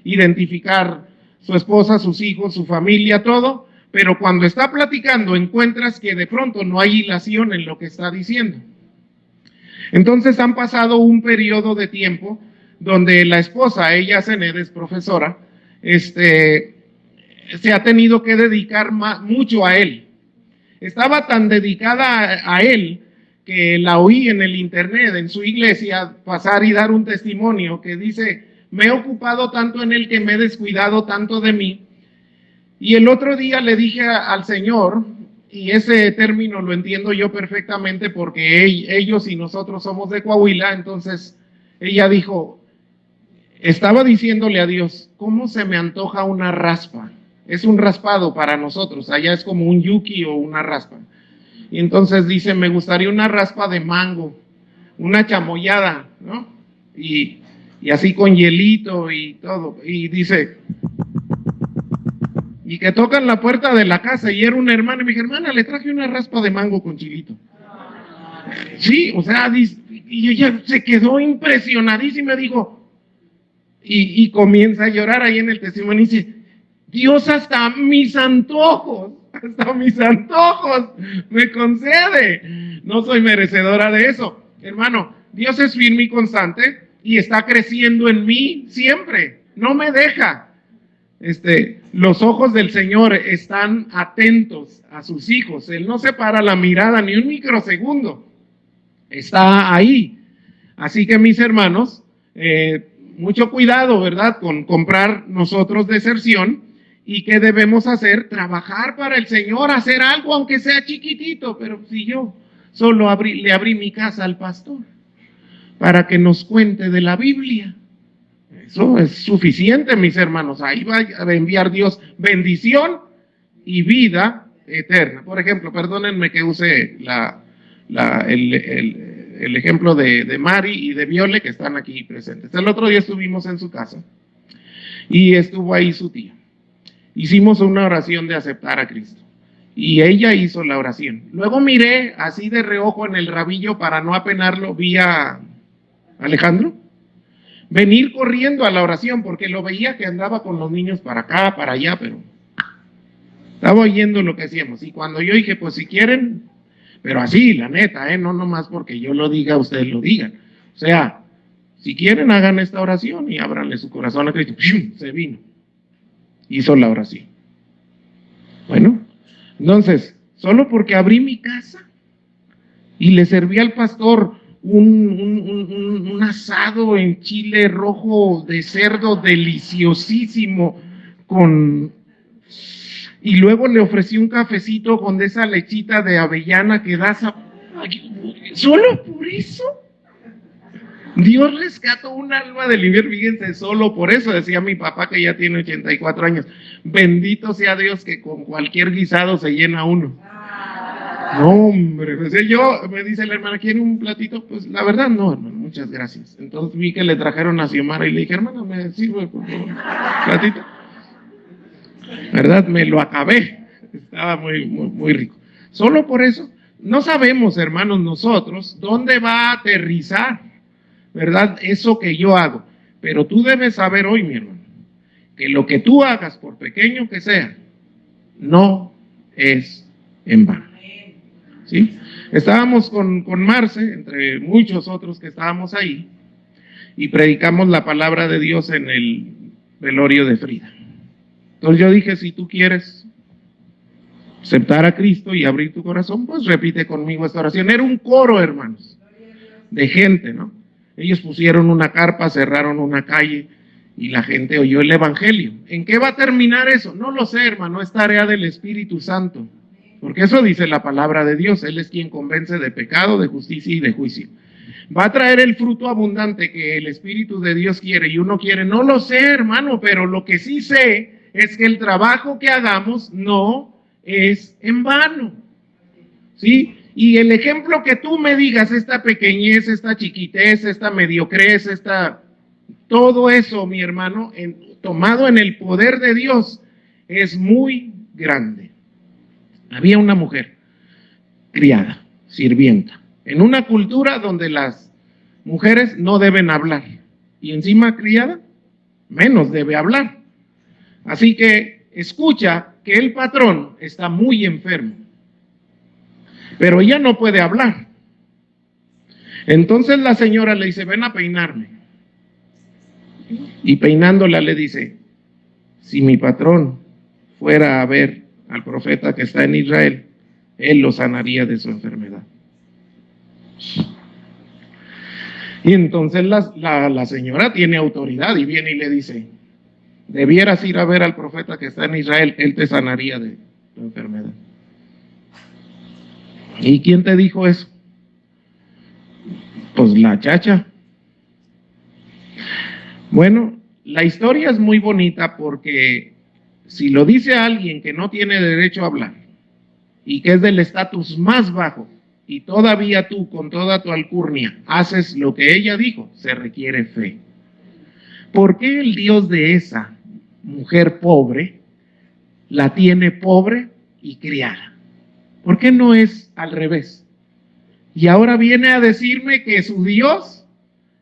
identificar su esposa, sus hijos, su familia, todo, pero cuando está platicando encuentras que de pronto no hay hilación en lo que está diciendo. Entonces han pasado un periodo de tiempo donde la esposa, ella Zened, es profesora, se ha tenido que dedicar mucho a él. estaba tan dedicada a él que la oí en el internet, en su iglesia, pasar y dar un testimonio que dice, me he ocupado tanto en él que me he descuidado tanto de mí. Y el otro día le dije al Señor, y ese término lo entiendo yo perfectamente porque ellos y nosotros somos de Coahuila, entonces ella dijo, estaba diciéndole a Dios, ¿cómo se me antoja una raspa? Es un raspado para nosotros, allá es como un yuki o una raspa. Y entonces dice, me gustaría una raspa de mango, una chamoyada, ¿no? Y así con hielito y todo. Y dice, y que tocan la puerta de la casa y era una hermana, y me dije, hermana, le traje una raspa de mango con chilito. Sí, o sea, y ella se quedó impresionadísima, dijo, y comienza a llorar ahí en el testimonio y dice, Dios hasta mis antojos me concede. No soy merecedora de eso. Hermano, Dios es firme y constante y está creciendo en mí siempre. No me deja. Los ojos del Señor están atentos a sus hijos. Él no separa la mirada ni un microsegundo. Está ahí. Así que mis hermanos, mucho cuidado, ¿verdad? Con comprar nosotros deserción. ¿Y qué debemos hacer? Trabajar para el Señor, hacer algo aunque sea chiquitito. Pero si yo solo le abrí mi casa al pastor para que nos cuente de la Biblia, eso es suficiente, mis hermanos. Ahí va a enviar Dios bendición y vida eterna. Por ejemplo, perdónenme que use el ejemplo de Mari y de Viole, que están aquí presentes. El otro día estuvimos en su casa y estuvo ahí su tía. Hicimos una oración de aceptar a Cristo y ella hizo la oración. Luego miré así de reojo en el rabillo para no apenarlo, vi a Alejandro venir corriendo a la oración porque lo veía que andaba con los niños para acá, para allá, pero estaba oyendo lo que hacíamos. Y cuando yo dije, pues si quieren, pero así, la neta, no nomás porque yo lo diga, ustedes lo digan. O sea, si quieren, hagan esta oración y ábranle su corazón a Cristo. ¡Pum! Se vino. Hizo la oración. Bueno, entonces, solo porque abrí mi casa y le serví al pastor un asado en chile rojo de cerdo deliciosísimo y luego le ofrecí un cafecito con de esa lechita de avellana que da solo por eso Dios rescató un alma del infierno. Fíjense, solo por eso decía mi papá, que ya tiene 84 años, bendito sea Dios que con cualquier guisado se llena uno. No, hombre, pues me dice la hermana, ¿quiere un platito? Pues la verdad no, hermano, muchas gracias. Entonces vi que le trajeron a Xiomara y le dije, hermana, ¿me sirve por favor un platito? ¿Verdad? Me lo acabé, estaba muy rico. Solo por eso, no sabemos, hermanos, nosotros, dónde va a aterrizar, ¿verdad? Eso que yo hago. Pero tú debes saber hoy, mi hermano, que lo que tú hagas, por pequeño que sea, no es en vano. ¿Sí? Estábamos con Marce, entre muchos otros que estábamos ahí, y predicamos la palabra de Dios en el velorio de Frida. Entonces yo dije, si tú quieres aceptar a Cristo y abrir tu corazón, pues repite conmigo esta oración. Era un coro, hermanos, de gente, ¿no? Ellos pusieron una carpa, cerraron una calle y la gente oyó el evangelio. ¿En qué va a terminar eso? No lo sé, hermano, es tarea del Espíritu Santo. Porque eso dice la palabra de Dios. Él es quien convence de pecado, de justicia y de juicio. Va a traer el fruto abundante que el Espíritu de Dios quiere y uno quiere. No lo sé, hermano, pero lo que sí sé es que el trabajo que hagamos no es en vano. ¿Sí? Y el ejemplo que tú me digas, esta pequeñez, esta chiquitez, esta mediocrez, todo eso, mi hermano, tomado en el poder de Dios, es muy grande. Había una mujer, criada, sirvienta, en una cultura donde las mujeres no deben hablar, y encima criada, menos debe hablar. Así que escucha que el patrón está muy enfermo, pero ella no puede hablar. Entonces la señora le dice, ven a peinarme. Y peinándola le dice, si mi patrón fuera a ver al profeta que está en Israel, Él lo sanaría de su enfermedad. Y entonces la señora tiene autoridad y viene y le dice, debieras ir a ver al profeta que está en Israel, él te sanaría de tu enfermedad. ¿Y quién te dijo eso? Pues la chacha. Bueno, la historia es muy bonita porque si lo dice alguien que no tiene derecho a hablar y que es del estatus más bajo, y todavía tú con toda tu alcurnia haces lo que ella dijo, se requiere fe. ¿Por qué el Dios de esa mujer pobre la tiene pobre y criada? ¿Por qué no es al revés? Y ahora viene a decirme que su Dios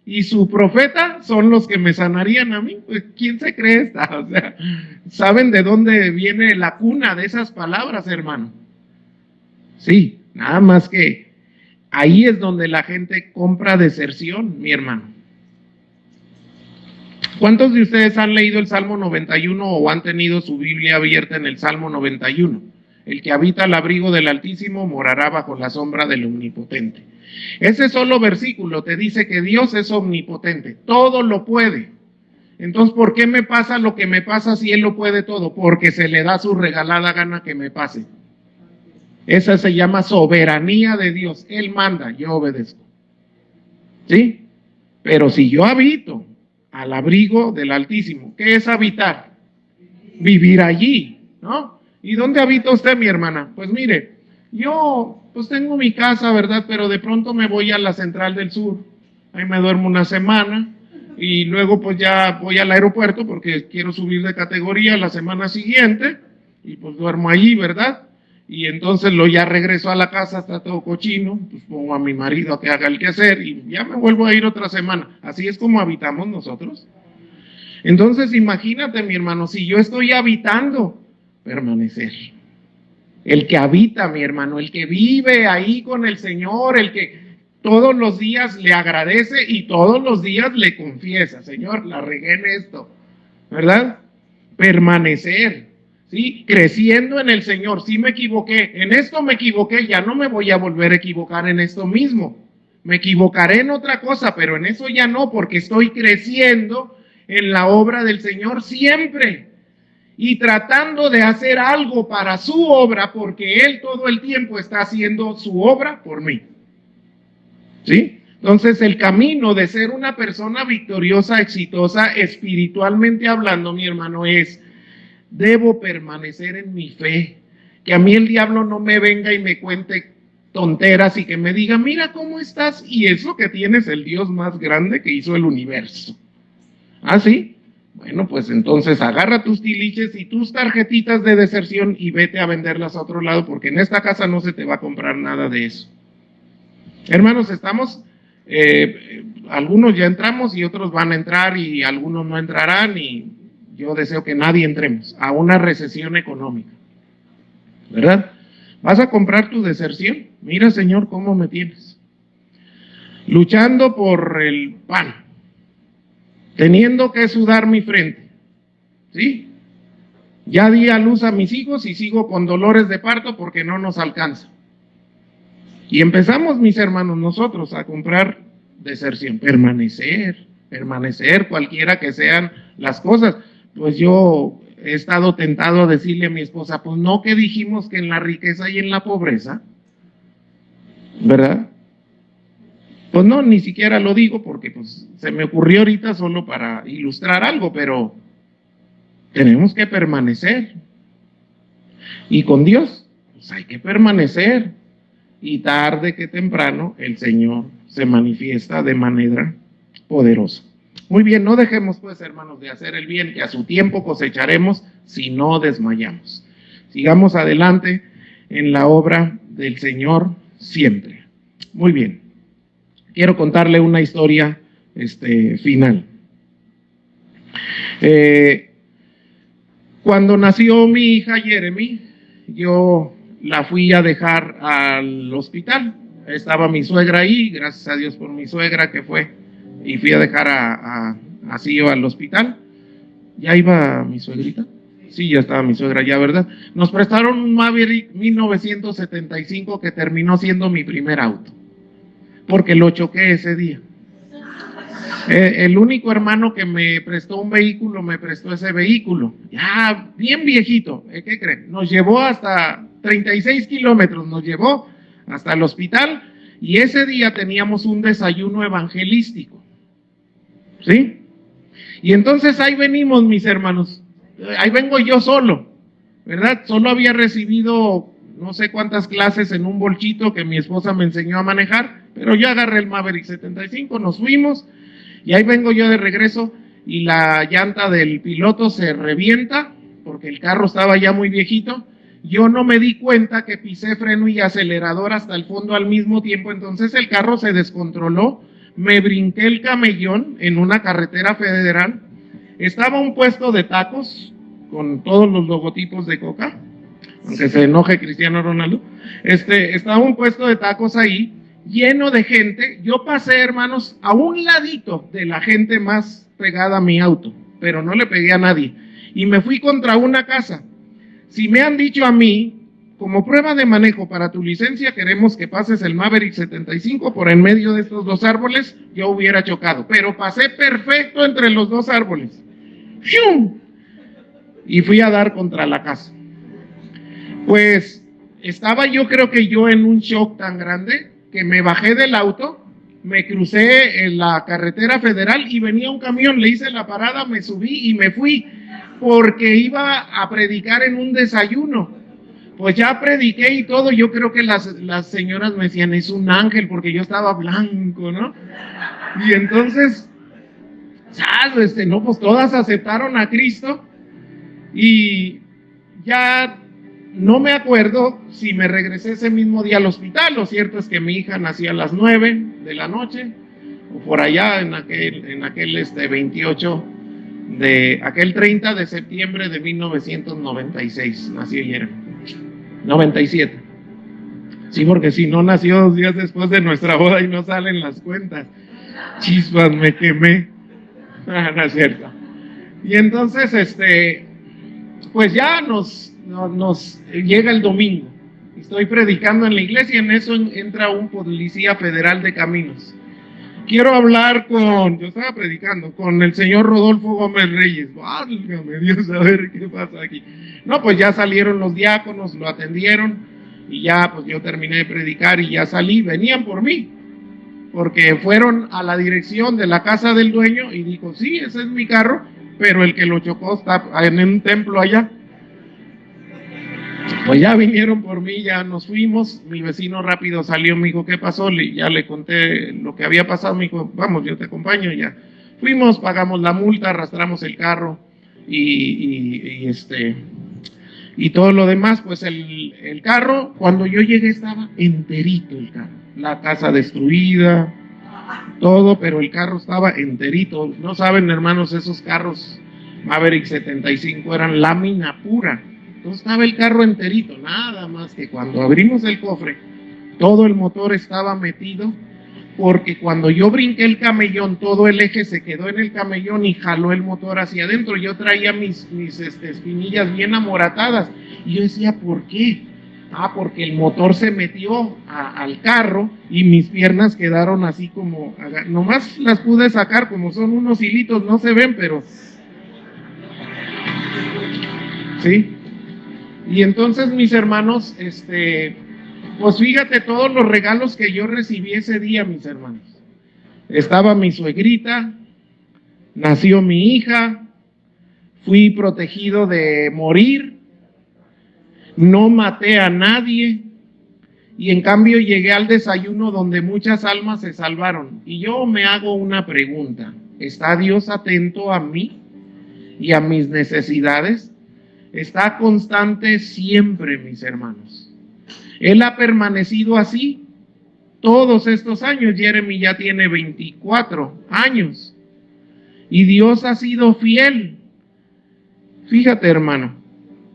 y su profeta son los que me sanarían a mí. Pues, ¿quién se cree esta? O sea, ¿saben de dónde viene la cuna de esas palabras, hermano? Sí, nada más que ahí es donde la gente compra deserción, mi hermano. ¿Cuántos de ustedes han leído el Salmo 91 o han tenido su Biblia abierta en el Salmo 91? El que habita al abrigo del Altísimo morará bajo la sombra del Omnipotente. Ese solo versículo te dice que Dios es omnipotente, todo lo puede. Entonces, ¿por qué me pasa lo que me pasa si Él lo puede todo? Porque se le da su regalada gana que me pase. Esa se llama soberanía de Dios. Él manda, yo obedezco. ¿Sí? Pero si yo habito al abrigo del Altísimo, ¿qué es habitar? Vivir allí, ¿no? ¿Y dónde habita usted, mi hermana? Pues mire, yo pues tengo mi casa, ¿verdad? Pero de pronto me voy a la Central del Sur. Ahí me duermo una semana y luego pues ya voy al aeropuerto porque quiero subir de categoría la semana siguiente y pues duermo allí, ¿verdad? Y entonces ya regreso a la casa, está todo cochino, pues pongo a mi marido a que haga el quehacer y ya me vuelvo a ir otra semana. Así es como habitamos nosotros. Entonces imagínate, mi hermano, si yo estoy habitando, permanecer. El que habita, mi hermano, el que vive ahí con el Señor, el que todos los días le agradece y todos los días le confiesa, Señor, la regué en esto, ¿verdad? Permanecer. ¿Sí? Creciendo en el Señor, sí me equivoqué, en esto me equivoqué, ya no me voy a volver a equivocar en esto mismo, me equivocaré en otra cosa, pero en eso ya no, porque estoy creciendo en la obra del Señor siempre, y tratando de hacer algo para su obra, porque Él todo el tiempo está haciendo su obra por mí, ¿sí? Entonces el camino de ser una persona victoriosa, exitosa, espiritualmente hablando, mi hermano, es debo permanecer en mi fe, que a mí el diablo no me venga y me cuente tonteras y que me diga, mira cómo estás, y eso que tienes el Dios más grande que hizo el universo. ¿Ah, sí? Bueno, pues entonces agarra tus tiliches y tus tarjetitas de deserción y vete a venderlas a otro lado, porque en esta casa no se te va a comprar nada de eso. Hermanos, estamos, algunos ya entramos y otros van a entrar y algunos no entrarán y yo deseo que nadie entremos a una recesión económica, ¿verdad? ¿Vas a comprar tu deserción? Mira, Señor, cómo me tienes. Luchando por el pan, teniendo que sudar mi frente, ¿sí? Ya di a luz a mis hijos y sigo con dolores de parto porque no nos alcanza. Y empezamos, mis hermanos, nosotros a comprar deserción, permanecer, cualquiera que sean las cosas. Pues yo he estado tentado a decirle a mi esposa, pues no que dijimos que en la riqueza y en la pobreza, ¿verdad? Pues no, ni siquiera lo digo porque pues se me ocurrió ahorita solo para ilustrar algo, pero tenemos que permanecer. Y con Dios, pues hay que permanecer. Y tarde que temprano el Señor se manifiesta de manera poderosa. Muy bien, no dejemos pues, hermanos, de hacer el bien, que a su tiempo cosecharemos si no desmayamos. Sigamos adelante en la obra del Señor siempre. Muy bien, quiero contarle una historia final. Cuando nació mi hija Jeremy, yo la fui a dejar al hospital. Estaba mi suegra ahí, gracias a Dios por mi suegra que fue, y fui a dejar así al hospital. ¿Ya iba mi suegrita? Sí, ya estaba mi suegra ya, ¿verdad? Nos prestaron un Maverick 1975 que terminó siendo mi primer auto, porque lo choqué ese día. El único hermano que me prestó un vehículo, me prestó ese vehículo, ya bien viejito. ¿Qué creen? Nos llevó hasta 36 kilómetros, nos llevó hasta el hospital, y ese día teníamos un desayuno evangelístico, ¿sí? Y entonces ahí venimos, mis hermanos, ahí vengo yo solo, ¿verdad? Solo había recibido no sé cuántas clases en un bolchito que mi esposa me enseñó a manejar, pero yo agarré el Maverick 75, nos fuimos, y ahí vengo yo de regreso, y la llanta del piloto se revienta, porque el carro estaba ya muy viejito. Yo no me di cuenta que pisé freno y acelerador hasta el fondo al mismo tiempo, entonces el carro se descontroló, me brinqué el camellón en una carretera federal. Estaba un puesto de tacos con todos los logotipos de Coca, aunque se enoje Cristiano Ronaldo. Estaba un puesto de tacos ahí, lleno de gente. Yo pasé, hermanos, a un ladito de la gente más pegada a mi auto, pero no le pegué a nadie, y me fui contra una casa. Si me han dicho a mí, como prueba de manejo para tu licencia, queremos que pases el Maverick 75 por en medio de estos dos árboles, yo hubiera chocado, pero pasé perfecto entre los dos árboles. ¡Fium! Y fui a dar contra la casa. Pues estaba yo creo que yo en un shock tan grande que me bajé del auto, me crucé en la carretera federal y venía un camión, le hice la parada, me subí y me fui, porque iba a predicar en un desayuno. Pues ya prediqué y todo, yo creo que las señoras me decían, es un ángel, porque yo estaba blanco, ¿no? Y entonces, ¿sabes? No, pues todas aceptaron a Cristo, y ya no me acuerdo si me regresé ese mismo día al hospital. Lo cierto es que mi hija nació a las 9 de la noche, o por allá en aquel 30 de septiembre de 1996, nació Jeremy. 97. Sí, porque si no nació 2 días después de nuestra boda y no salen las cuentas. Chispas, me quemé. No es cierto. Y entonces, pues ya nos llega el domingo. Estoy predicando en la iglesia y en eso entra un policía federal de caminos. Quiero hablar yo estaba predicando con el señor Rodolfo Gómez Reyes. Válgame Dios, a ver qué pasa aquí. No, pues ya salieron los diáconos, lo atendieron, y ya pues yo terminé de predicar y ya salí. Venían por mí, porque fueron a la dirección de la casa del dueño y dijo, sí, ese es mi carro, pero el que lo chocó está en un templo allá. Pues ya vinieron por mí, ya nos fuimos. Mi vecino rápido salió, me dijo, ¿qué pasó? Ya le conté lo que había pasado, me dijo, vamos, yo te acompaño. Ya fuimos, pagamos la multa, arrastramos el carro y todo lo demás. Pues el carro, cuando yo llegué estaba enterito el carro, la casa destruida, todo, pero el carro estaba enterito. No saben, hermanos, esos carros Maverick 75 eran lámina pura. Entonces estaba el carro enterito, nada más que cuando abrimos el cofre, todo el motor estaba metido, porque cuando yo brinqué el camellón, todo el eje se quedó en el camellón y jaló el motor hacia adentro. Yo traía mis espinillas bien amoratadas, y yo decía, ¿por qué? Porque el motor se metió al carro y mis piernas quedaron así como, nomás las pude sacar, como son unos hilitos, no se ven, pero sí. Y entonces, mis hermanos, pues fíjate todos los regalos que yo recibí ese día, mis hermanos. Estaba mi suegrita, nació mi hija, fui protegido de morir, no maté a nadie, y en cambio llegué al desayuno donde muchas almas se salvaron. Y yo me hago una pregunta, ¿está Dios atento a mí y a mis necesidades? Está constante siempre, mis hermanos. Él ha permanecido así todos estos años. Jeremy ya tiene 24 años y Dios ha sido fiel. Fíjate, hermano,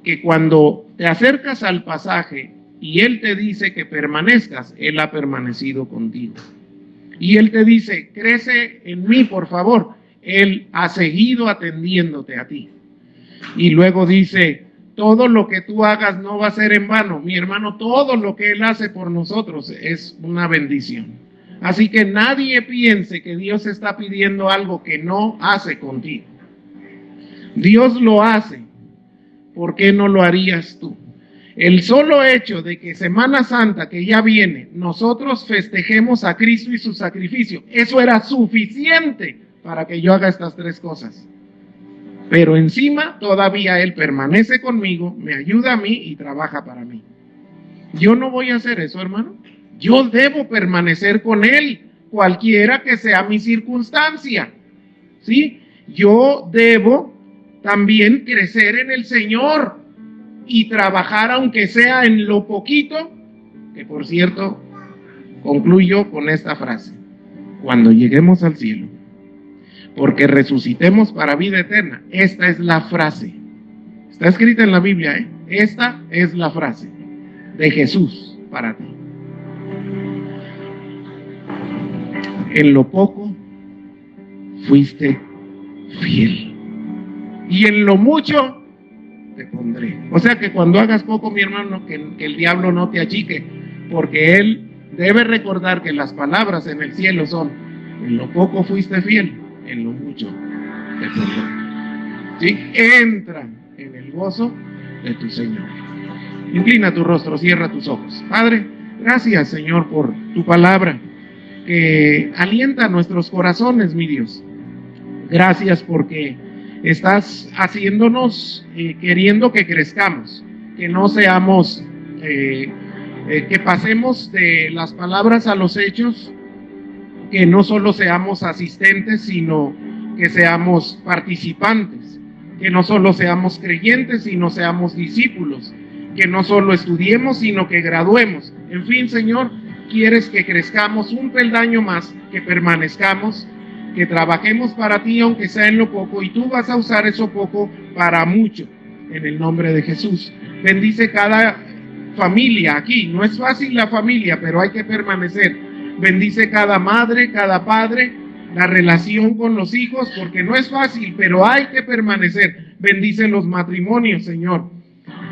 que cuando te acercas al pasaje y Él te dice que permanezcas, Él ha permanecido contigo. Y Él te dice, crece en mí, por favor. Él ha seguido atendiéndote a ti. Y luego dice, todo lo que tú hagas no va a ser en vano. Mi hermano, todo lo que Él hace por nosotros es una bendición. Así que nadie piense que Dios está pidiendo algo que no hace contigo. Dios lo hace. ¿Por qué no lo harías tú? El solo hecho de que Semana Santa, que ya viene, nosotros festejemos a Cristo y su sacrificio, eso era suficiente para que yo haga estas tres cosas. Pero encima todavía Él permanece conmigo, me ayuda a mí y trabaja para mí. Yo no voy a hacer eso, hermano. Yo debo permanecer con Él, cualquiera que sea mi circunstancia. ¿Sí? Yo debo también crecer en el Señor y trabajar aunque sea en lo poquito, que por cierto, concluyo con esta frase: cuando lleguemos al cielo, porque resucitemos para vida eterna. Esta es la frase. Está escrita en la Biblia, ¿eh? Esta es la frase de Jesús para ti. En lo poco fuiste fiel, y en lo mucho te pondré. O sea que cuando hagas poco, mi hermano, que el diablo no te achique, porque él debe recordar que las palabras en el cielo son: en lo poco fuiste fiel, en lo mucho te pondré. ¿Sí? Entra en el gozo de tu Señor. Inclina tu rostro, cierra tus ojos. Padre, gracias, Señor, por tu palabra que alienta nuestros corazones, mi Dios. Gracias porque estás haciéndonos, queriendo que crezcamos, que no seamos, que pasemos de las palabras a los hechos, que no solo seamos asistentes, sino que seamos participantes, que no solo seamos creyentes, sino seamos discípulos, que no solo estudiemos, sino que graduemos. En fin, Señor, quieres que crezcamos un peldaño más, que permanezcamos, que trabajemos para ti, aunque sea en lo poco, y tú vas a usar eso poco para mucho, en el nombre de Jesús. Bendice cada familia aquí. No es fácil la familia, pero hay que permanecer. Bendice cada madre, cada padre, la relación con los hijos, porque no es fácil, pero hay que permanecer. Bendice los matrimonios, Señor,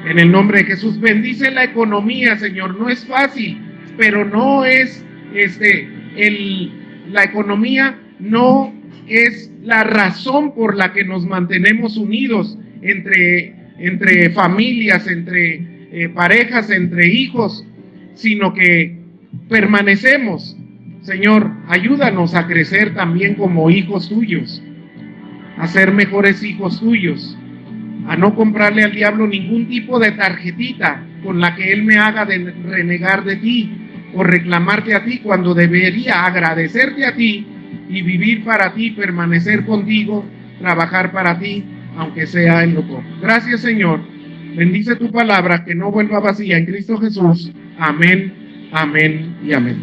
en el nombre de Jesús. Bendice la economía, Señor. No es fácil, pero no es la economía no es la razón por la que nos mantenemos unidos entre familias, entre parejas, entre hijos, sino que permanecemos. Señor, ayúdanos a crecer también como hijos tuyos, a ser mejores hijos tuyos, a no comprarle al diablo ningún tipo de tarjetita con la que él me haga renegar de ti o reclamarte a ti, cuando debería agradecerte a ti y vivir para ti, permanecer contigo, trabajar para ti, aunque sea en lo poco. Gracias, Señor. Bendice tu palabra, que no vuelva vacía, en Cristo Jesús. Amén, amén y amén.